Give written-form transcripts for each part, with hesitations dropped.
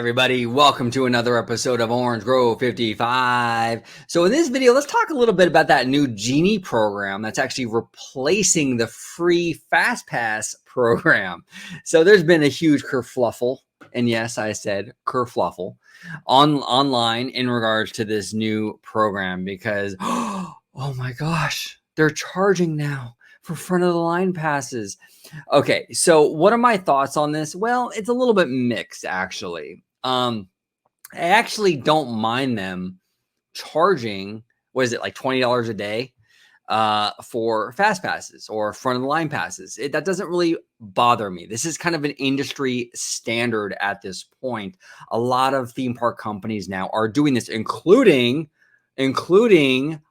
everybody, welcome to another episode of Orange Grove 55. So in this video, let's talk a little bit about that new Genie program that's actually replacing the free Fast Pass program. So there's been a huge kerfluffle, and yes, I said kerfluffle, online in regards to this new program because, oh my gosh, they're charging now for front of the line passes. Okay, so what are my thoughts on this? Well, it's a little bit mixed, actually. I actually don't mind them charging, what is it, like $20 a day for fast passes or front of the line passes. That doesn't really bother me. This is kind of an industry standard at this point. A lot of theme park companies now are doing this, including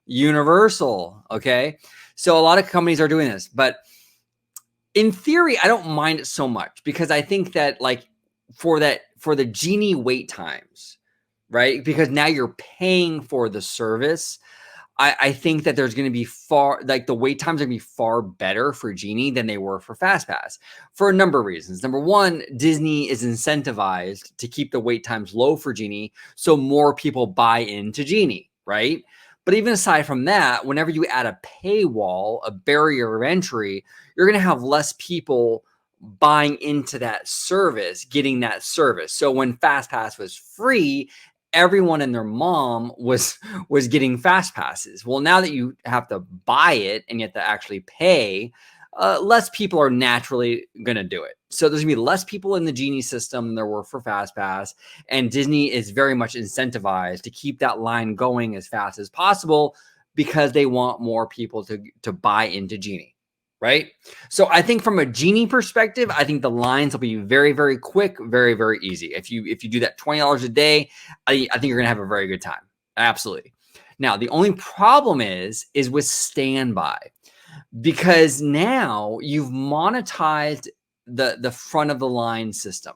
Universal, okay? So a lot of companies are doing this, but in theory, I don't mind it so much because I think that for the Genie wait times, right? Because now you're paying for the service. I think that there's going to be the wait times are going to be far better for Genie than they were for FastPass for a number of reasons. Number one, Disney is incentivized to keep the wait times low for Genie, so more people buy into Genie, right? But even aside from that, whenever you add a paywall, a barrier of entry, you're going to have less people buying into that service, getting that service. So when FastPass was free, everyone and their mom was getting fast passes. Well, now that you have to buy it and you have to actually pay, less people are naturally going to do it. So there's going to be less people in the Genie system than there were for FastPass. And Disney is very much incentivized to keep that line going as fast as possible because they want more people to buy into Genie, right? So I think from a Genie perspective, I think the lines will be very, very quick, very, very easy. If you do that $20 a day, I think you're going to have a very good time. Absolutely. Now, the only problem is with standby, because now you've monetized the front of the line system.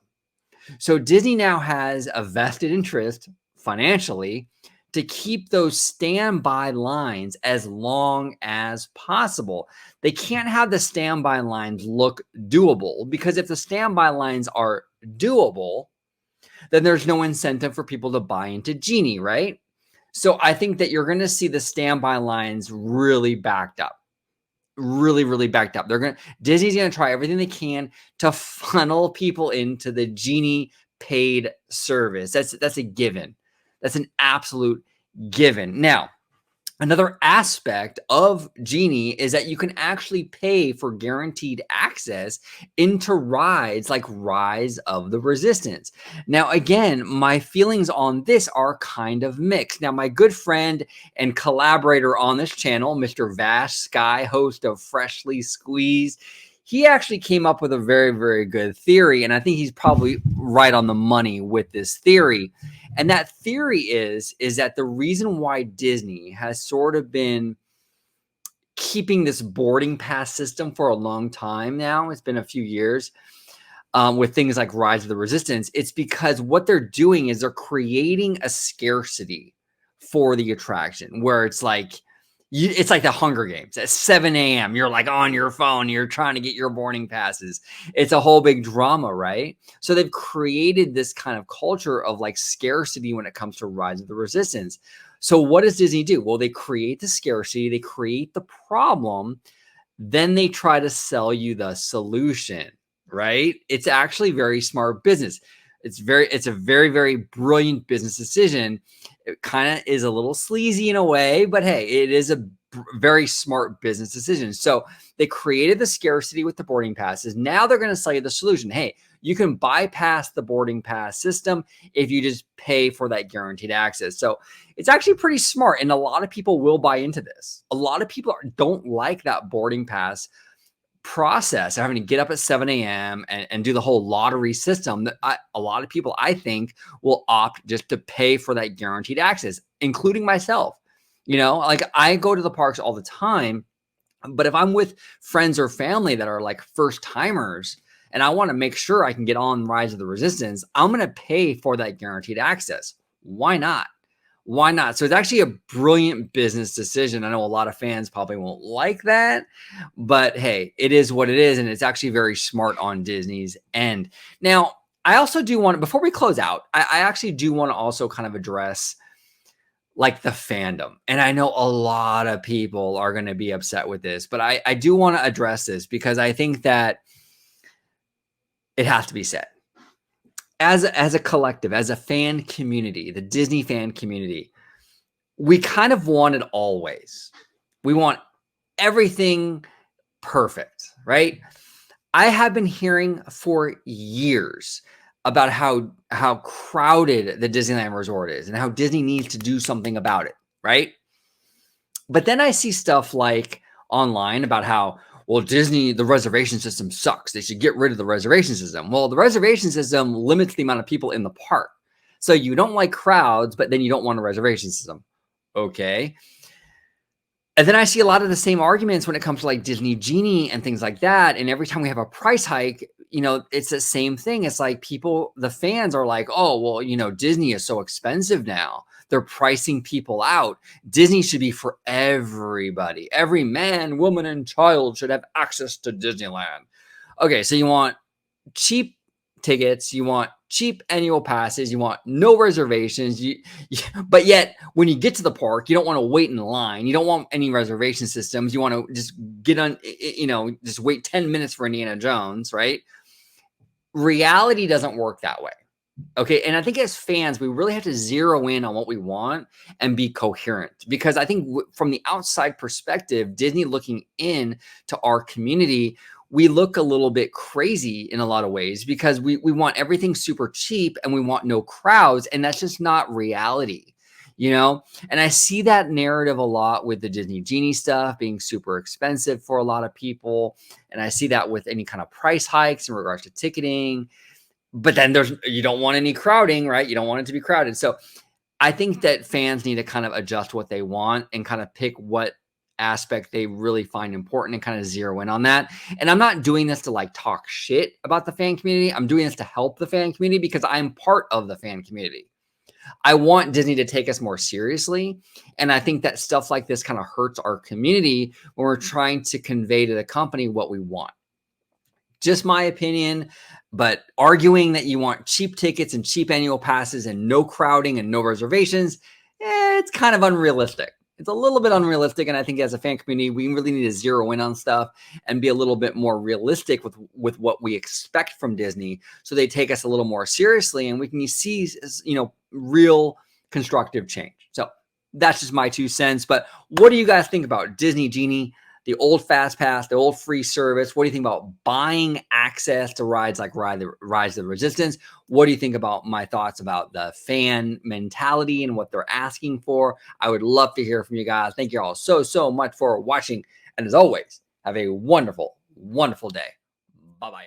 So Disney now has a vested interest financially to keep those standby lines as long as possible. They can't have the standby lines look doable, because if the standby lines are doable, then there's no incentive for people to buy into Genie, right? So I think that you're going to see the standby lines really backed up. Really backed up. Disney's going to try everything they can to funnel people into the Genie paid service. That's a given. That's an absolute given. Now, another aspect of Genie is that you can actually pay for guaranteed access into rides like Rise of the Resistance. Now, again, my feelings on this are kind of mixed. Now, my good friend and collaborator on this channel, Mr. Vash Sky, host of Freshly Squeezed, he actually came up with a very, very good theory, and I think he's probably right on the money with this theory. And that theory is that the reason why Disney has sort of been keeping this boarding pass system for a long time now, it's been a few years, with things like Rise of the Resistance, it's because what they're doing is they're creating a scarcity for the attraction where it's like the Hunger Games at 7 a.m. You're like on your phone, you're trying to get your boarding passes. It's a whole big drama, right? So they've created this kind of culture of like scarcity when it comes to Rise of the Resistance. So what does Disney do? Well, they create the scarcity, they create the problem, then they try to sell you the solution, right? It's actually very smart business. It's a very, very brilliant business decision. It kind of is a little sleazy in a way, but hey, it is a very smart business decision. So they created the scarcity with the boarding passes. Now they're going to sell you the solution. Hey, you can bypass the boarding pass system if you just pay for that guaranteed access. So it's actually pretty smart, and a lot of people will buy into this. A lot of people don't like that boarding pass process, having to get up at 7 a.m. and do the whole lottery system. A lot of people, I think, will opt just to pay for that guaranteed access, including myself. You know, like I go to the parks all the time, but if I'm with friends or family that are like first timers and I want to make sure I can get on Rise of the Resistance, I'm going to pay for that guaranteed access. Why not? Why not? So it's actually a brilliant business decision. I know a lot of fans probably won't like that, but hey, it is what it is. And it's actually very smart on Disney's end. Now, I also do want to, before we close out, I actually do want to also kind of address like the fandom. And I know a lot of people are going to be upset with this, but I do want to address this because I think that it has to be said. As a collective, as a fan community, the Disney fan community, we kind of want it always. We want everything perfect, right? I have been hearing for years about how crowded the Disneyland resort is and how Disney needs to do something about it, right? But then I see stuff like online about how, well, Disney, the reservation system sucks. They should get rid of the reservation system. Well, the reservation system limits the amount of people in the park. So you don't like crowds, but then you don't want a reservation system. Okay. And then I see a lot of the same arguments when it comes to like Disney Genie and things like that. And every time we have a price hike, it's the same thing. It's like people, the fans are like, oh, well, Disney is so expensive now. They're pricing people out. Disney should be for everybody. Every man, woman, and child should have access to Disneyland. Okay, so you want cheap tickets, you want cheap annual passes, you want no reservations, but yet when you get to the park, you don't want to wait in line, you don't want any reservation systems, you want to just get on, just wait 10 minutes for Indiana Jones, right? Reality doesn't work that way. Okay, and I think as fans, we really have to zero in on what we want and be coherent, because I think from the outside perspective, Disney looking in to our community, we look a little bit crazy in a lot of ways because we want everything super cheap and we want no crowds, and that's just not reality, And I see that narrative a lot with the Disney Genie stuff being super expensive for a lot of people, and I see that with any kind of price hikes in regards to ticketing. But then you don't want any crowding, right? You don't want it to be crowded. So I think that fans need to kind of adjust what they want and kind of pick what aspect they really find important and kind of zero in on that. And I'm not doing this to like talk shit about the fan community. I'm doing this to help the fan community because I'm part of the fan community. I want Disney to take us more seriously. And I think that stuff like this kind of hurts our community when we're trying to convey to the company what we want. Just my opinion, but arguing that you want cheap tickets and cheap annual passes and no crowding and no reservations, it's kind of unrealistic. It's a little bit unrealistic. And I think as a fan community, we really need to zero in on stuff and be a little bit more realistic with what we expect from Disney, so they take us a little more seriously and we can see, real constructive change. So that's just my 2 cents. But what do you guys think about Disney Genie, the old Fast Pass, the old free service? What do you think about buying access to rides like Rise of the Resistance? What do you think about my thoughts about the fan mentality and what they're asking for? I would love to hear from you guys. Thank you all so much for watching. And as always, have a wonderful, wonderful day. Bye-bye.